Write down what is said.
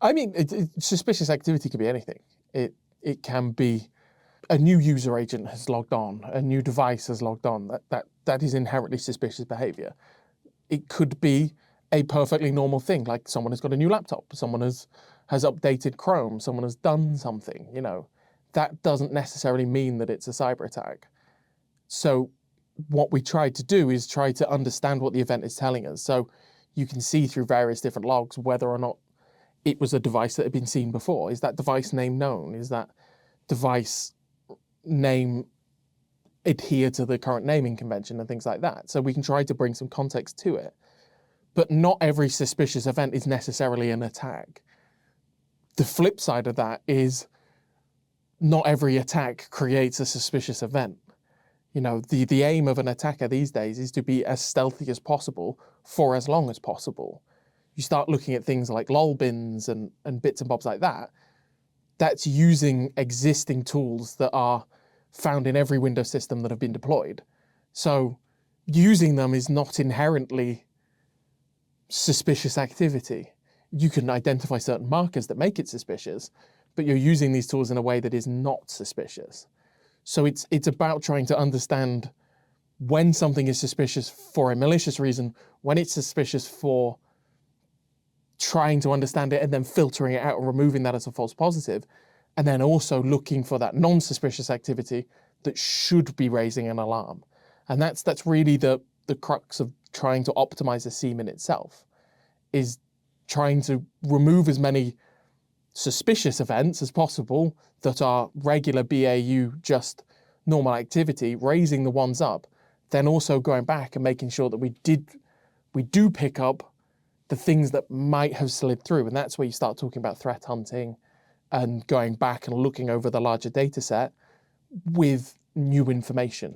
I mean, suspicious activity could be anything. It can be a new user agent has logged on, a new device has logged on. That is inherently suspicious behavior. It could be a perfectly normal thing, like someone has got a new laptop, someone has updated Chrome, someone has done something. That doesn't necessarily mean that it's a cyber attack. So what we tried to do is try to understand what the event is telling us. So you can see through various different logs whether or not it was a device that had been seen before. Is that device name known? Is that device name adhere to the current naming convention and things like that? So we can try to bring some context to it. But not every suspicious event is necessarily an attack. The flip side of that is not every attack creates a suspicious event. The aim of an attacker these days is to be as stealthy as possible for as long as possible. You start looking at things like lol bins and bits and bobs like that. That's using existing tools that are found in every Windows system that have been deployed. So using them is not inherently suspicious activity. You can identify certain markers that make it suspicious, but you're using these tools in a way that is not suspicious. So it's about trying to understand when something is suspicious for a malicious reason, when it's suspicious for trying to understand it and then filtering it out and removing that as a false positive, and then also looking for that non-suspicious activity that should be raising an alarm. And that's really the crux of trying to optimize a SIEM in itself, is trying to remove as many suspicious events as possible that are regular BAU, just normal activity, raising the ones up, then also going back and making sure that we do pick up the things that might have slid through. And that's where you start talking about threat hunting and going back and looking over the larger data set with new information.